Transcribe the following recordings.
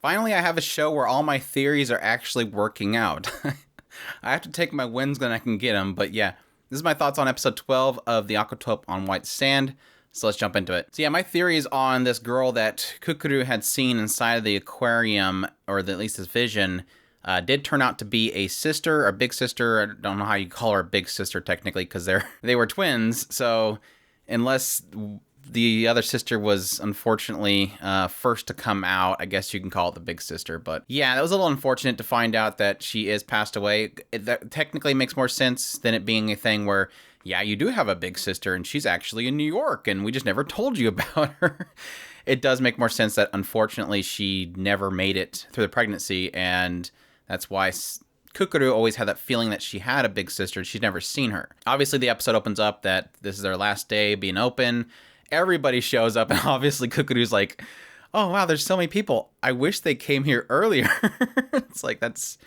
Finally, I have a show where all my theories are actually working out. I have to take my wins when I can get them, but yeah, this is my thoughts on episode 12 of the Aquatope on White Sand. So let's jump into it. So yeah, my theories on this girl that Kukuru had seen inside of the aquarium, or at least his vision, did turn out to be a sister, a big sister. I don't know how you call her a big sister technically, because they were twins. So unless the other sister was unfortunately first to come out, I guess you can call it the big sister. But yeah, that was a little unfortunate to find out that she is passed away. That technically makes more sense than it being a thing where, yeah, you do have a big sister and she's actually in New York and we just never told you about her. It does make more sense that unfortunately she never made it through the pregnancy, and that's why Kukuru always had that feeling that she had a big sister. She'd never seen her. Obviously, the episode opens up that this is their last day being open. Everybody shows up, and obviously Kukuru's like, oh, wow, there's so many people. I wish they came here earlier. It's like, that's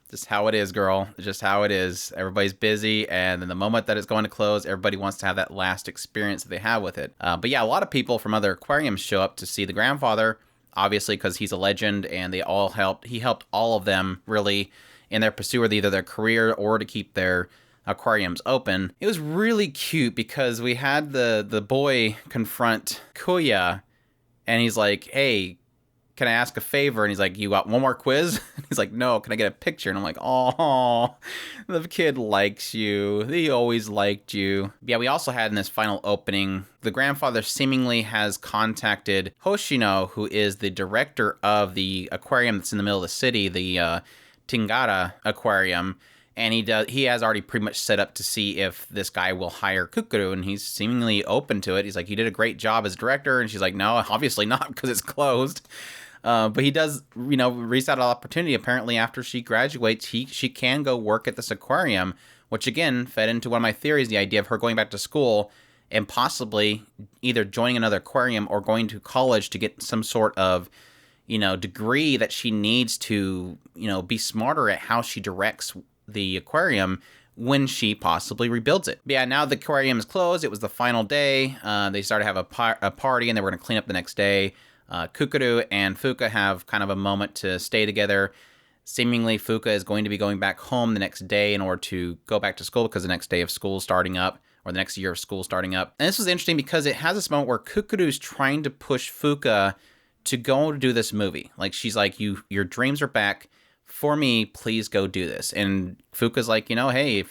just how it is, girl. It's just how it is. Everybody's busy, and then the moment that it's going to close, everybody wants to have that last experience that they have with it. But yeah, a lot of people from other aquariums show up to see the grandfather, obviously because he's a legend, and they all helped. He helped all of them, really, in their pursuit of either their career or to keep their aquariums open. It was really cute because we had the boy confront Kuya, and he's like, hey, can I ask a favor? And he's like, you got one more quiz? He's like, no, can I get a picture? And I'm like, oh, the kid likes you. He always liked you. Yeah, we also had in this final opening, the grandfather seemingly has contacted Hoshino, who is the director of the aquarium that's in the middle of the city, the Tingara Aquarium. And he has already pretty much set up to see if this guy will hire Kukuru, and he's seemingly open to it. He's like, you did a great job as director. And she's like, no, obviously not, because it's closed. But he does, reach out an opportunity. Apparently, after she graduates, she can go work at this aquarium, which again fed into one of my theories, the idea of her going back to school and possibly either joining another aquarium or going to college to get some sort of, degree that she needs to, be smarter at how she directs the aquarium when she possibly rebuilds it. But yeah, now the aquarium is closed. It was the final day. They started to have a party, and they were going to clean up the next day. Kukuru and Fuka have kind of a moment to stay together. Seemingly, Fuka is going to be going back home the next day in order to go back to school because the next day of school starting up, or the next year of school starting up. And this was interesting because it has this moment where Kukuru's trying to push Fuka to go do this movie. Like, she's like, your dreams are back. For me, please go do this. And Fuka's like, hey,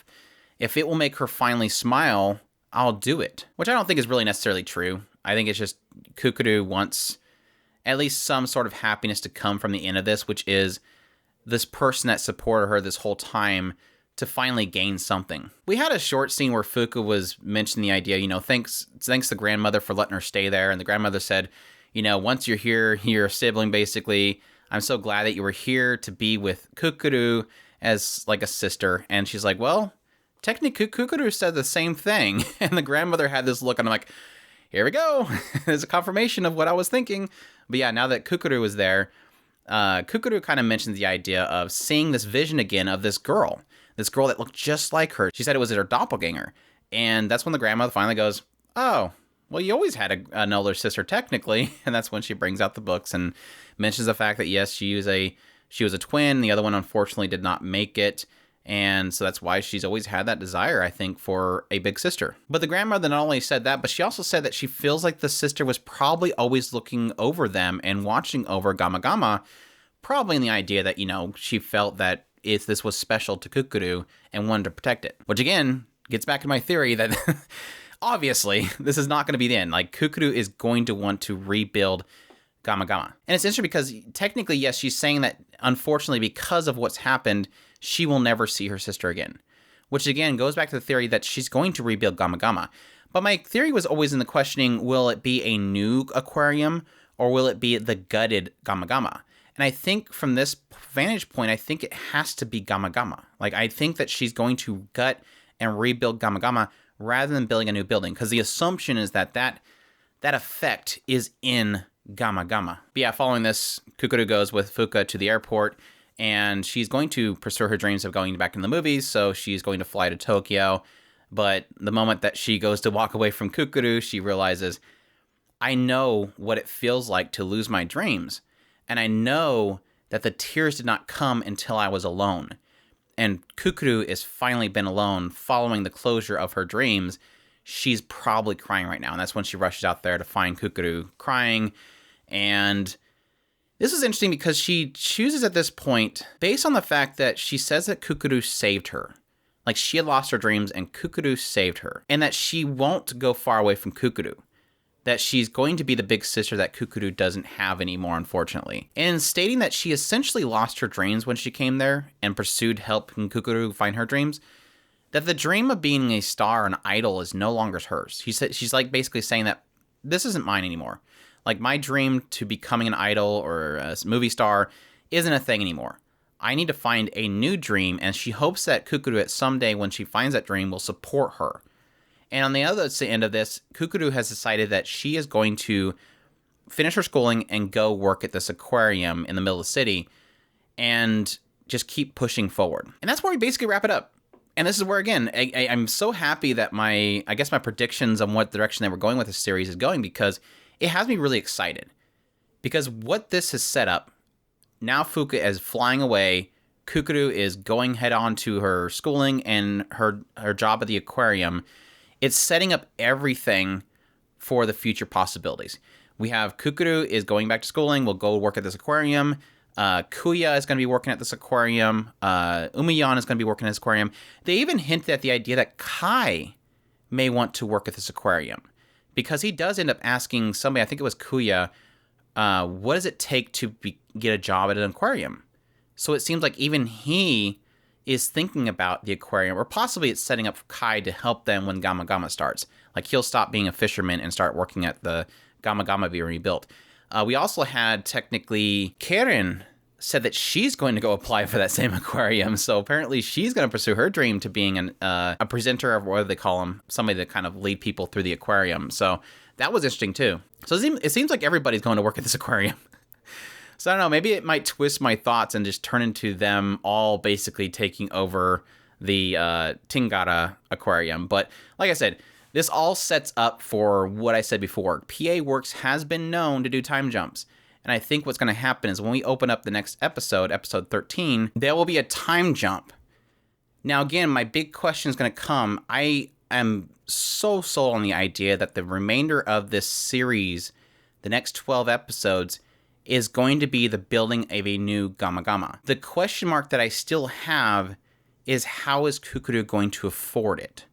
if it will make her finally smile, I'll do it. Which I don't think is really necessarily true. I think it's just Kukuru wants at least some sort of happiness to come from the end of this, which is this person that supported her this whole time to finally gain something. We had a short scene where Fuka was mentioning the idea, thanks the grandmother for letting her stay there. And the grandmother said, once you're here, you're a sibling, basically. I'm so glad that you were here to be with Kukuru as like a sister. And she's like, well, technically Kukuru said the same thing. And the grandmother had this look, and I'm like, here we go. There's a confirmation of what I was thinking. But yeah, now that Kukuru was there, Kukuru kind of mentions the idea of seeing this vision again of this girl that looked just like her. She said it was her doppelganger. And that's when the grandmother finally goes, oh, well, you always had an older sister technically. And that's when she brings out the books and mentions the fact that, yes, she was a twin. The other one, unfortunately, did not make it. And so that's why she's always had that desire, I think, for a big sister. But the grandmother not only said that, but she also said that she feels like the sister was probably always looking over them and watching over Gama Gama, probably in the idea that, she felt that if this was special to Kukuru and wanted to protect it. Which, again, gets back to my theory that obviously this is not going to be the end. Like, Kukuru is going to want to rebuild Gama Gama. And it's interesting because technically, yes, she's saying that unfortunately because of what's happened, she will never see her sister again. Which again goes back to the theory that she's going to rebuild Gama Gama. But my theory was always in the questioning, will it be a new aquarium or will it be the gutted Gama Gama? And I think from this vantage point, I think it has to be Gama Gama. Like, I think that she's going to gut and rebuild Gama Gama rather than building a new building. Because the assumption is that effect is in Gama Gama. But yeah, following this, Kukuru goes with Fuka to the airport, and she's going to pursue her dreams of going back in the movies, so she's going to fly to Tokyo. But the moment that she goes to walk away from Kukuru, she realizes, I know what it feels like to lose my dreams. And I know that the tears did not come until I was alone. And Kukuru has finally been alone following the closure of her dreams. She's probably crying right now. And that's when she rushes out there to find Kukuru crying. And this is interesting because she chooses at this point, based on the fact that she says that Kukuru saved her. Like, she had lost her dreams and Kukuru saved her. And that she won't go far away from Kukuru. That she's going to be the big sister that Kukuru doesn't have anymore, unfortunately. And stating that she essentially lost her dreams when she came there and pursued helping Kukuru find her dreams. That the dream of being a star, an idol, is no longer hers. She's like basically saying that this isn't mine anymore. Like, my dream to becoming an idol or a movie star isn't a thing anymore. I need to find a new dream, and she hopes that Kukuru at someday when she finds that dream will support her. And on the other end of this, Kukuru has decided that she is going to finish her schooling and go work at this aquarium in the middle of the city and just keep pushing forward. And that's where we basically wrap it up. And this is where, again, I'm so happy that my predictions on what direction they were going with this series is going, because it has me really excited. Because what this has set up, now Fuka is flying away, Kukuru is going head on to her schooling and her job at the aquarium. It's setting up everything for the future possibilities. We have Kukuru is going back to schooling, will go work at this aquarium. Kuya is going to be working at this aquarium. Umayan is going to be working at this aquarium. They even hinted at the idea that Kai may want to work at this aquarium, because he does end up asking somebody, I think it was Kuya, what does it take to get a job at an aquarium? So it seems like even he is thinking about the aquarium, or possibly it's setting up Kai to help them when Gama Gama starts. Like, he'll stop being a fisherman and start working at the Gama Gama being rebuilt. We also had, technically, Karen said that she's going to go apply for that same aquarium. So apparently she's going to pursue her dream to being a presenter, of what do they call them? Somebody to kind of lead people through the aquarium. So that was interesting too. So it seems like everybody's going to work at this aquarium. So I don't know, maybe it might twist my thoughts and just turn into them all basically taking over the Tingara aquarium. But like I said, this all sets up for what I said before. PA Works has been known to do time jumps. And I think what's going to happen is when we open up the next episode, episode 13, there will be a time jump. Now, again, my big question is going to come. I am so sold on the idea that the remainder of this series, the next 12 episodes, is going to be the building of a new Gama Gama. The question mark that I still have is, how is Kukuru going to afford it?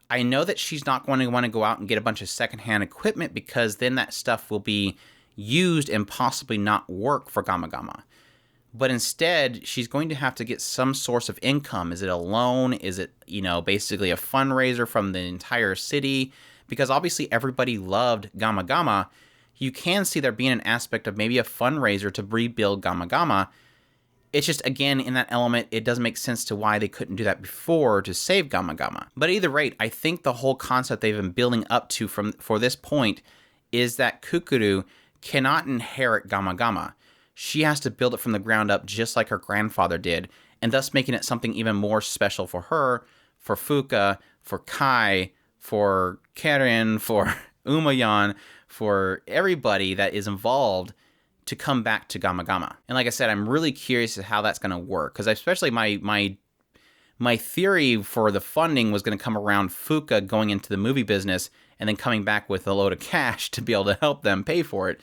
I know that she's not going to want to go out and get a bunch of secondhand equipment, because then that stuff will be used and possibly not work for Gama Gama. But instead, she's going to have to get some source of income. Is it a loan? Is it, basically a fundraiser from the entire city? Because obviously everybody loved Gama Gama. You can see there being an aspect of maybe a fundraiser to rebuild Gama Gama. It's just, again, in that element, it doesn't make sense to why they couldn't do that before to save Gama Gama. But at either rate, I think the whole concept they've been building up to for this point is that Kukuru cannot inherit Gama Gama. She has to build it from the ground up, just like her grandfather did, and thus making it something even more special for her, for Fuka, for Kai, for Karen, for Umayan, for everybody that is involved to come back to Gama Gama. And like I said, I'm really curious as to how that's going to work, because especially my theory for the funding was going to come around Fuka going into the movie business and then coming back with a load of cash to be able to help them pay for it.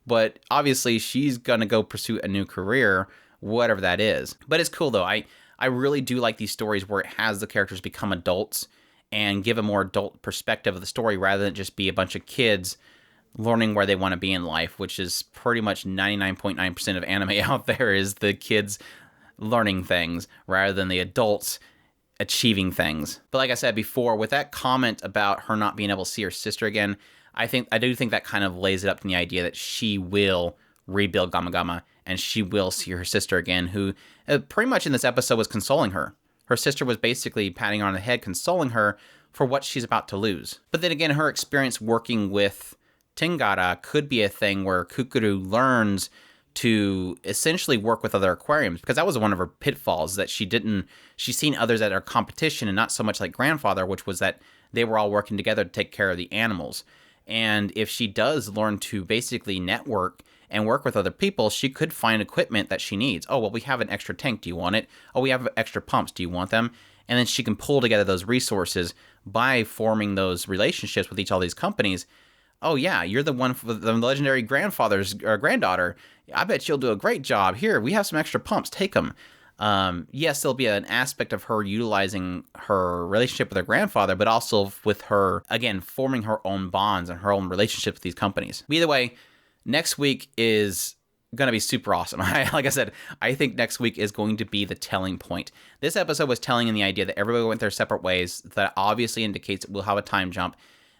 But obviously she's going to go pursue a new career, whatever that is. But it's cool though. I really do like these stories where it has the characters become adults and give a more adult perspective of the story, rather than just be a bunch of kids learning where they want to be in life, which is pretty much 99.9% of anime out there, is the kids learning things rather than the adults achieving things. But like I said before, with that comment about her not being able to see her sister again, I do think that kind of lays it up to the idea that she will rebuild Gama Gama and she will see her sister again, who pretty much in this episode was consoling her. Her sister was basically patting her on the head, consoling her for what she's about to lose. But then again, her experience working with Tingara could be a thing where Kukuru learns to essentially work with other aquariums, because that was one of her pitfalls, that she's seen others at her competition and not so much like grandfather, which was that they were all working together to take care of the animals. And if she does learn to basically network and work with other people, she could find equipment that she needs. Oh, well, we have an extra tank. Do you want it? Oh, we have extra pumps. Do you want them? And then she can pull together those resources by forming those relationships with all these companies. Oh, yeah, you're the one for the legendary grandfather's or granddaughter. I bet you'll do a great job. Here, we have some extra pumps. Take them. Yes, there'll be an aspect of her utilizing her relationship with her grandfather, but also with her, again, forming her own bonds and her own relationships with these companies. Either way, next week is going to be super awesome. Like I said, I think next week is going to be the telling point. This episode was telling in the idea that everybody went their separate ways. That obviously indicates we'll have a time jump.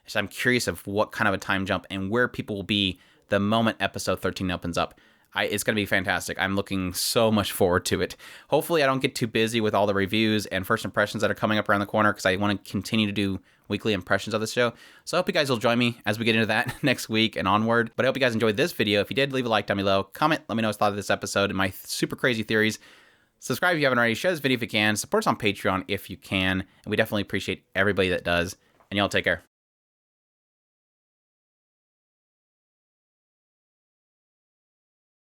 So I'm curious of what kind of a time jump and where people will be the moment episode 13 opens up. It's going to be fantastic. I'm looking so much forward to it. Hopefully I don't get too busy with all the reviews and first impressions that are coming up around the corner, because I want to continue to do weekly impressions of the show. So I hope you guys will join me as we get into that next week and onward. But I hope you guys enjoyed this video. If you did, leave a like down below. Comment, let me know what you thought of this episode and my super crazy theories. Subscribe if you haven't already. Share this video if you can. Support us on Patreon if you can. And we definitely appreciate everybody that does. And y'all take care.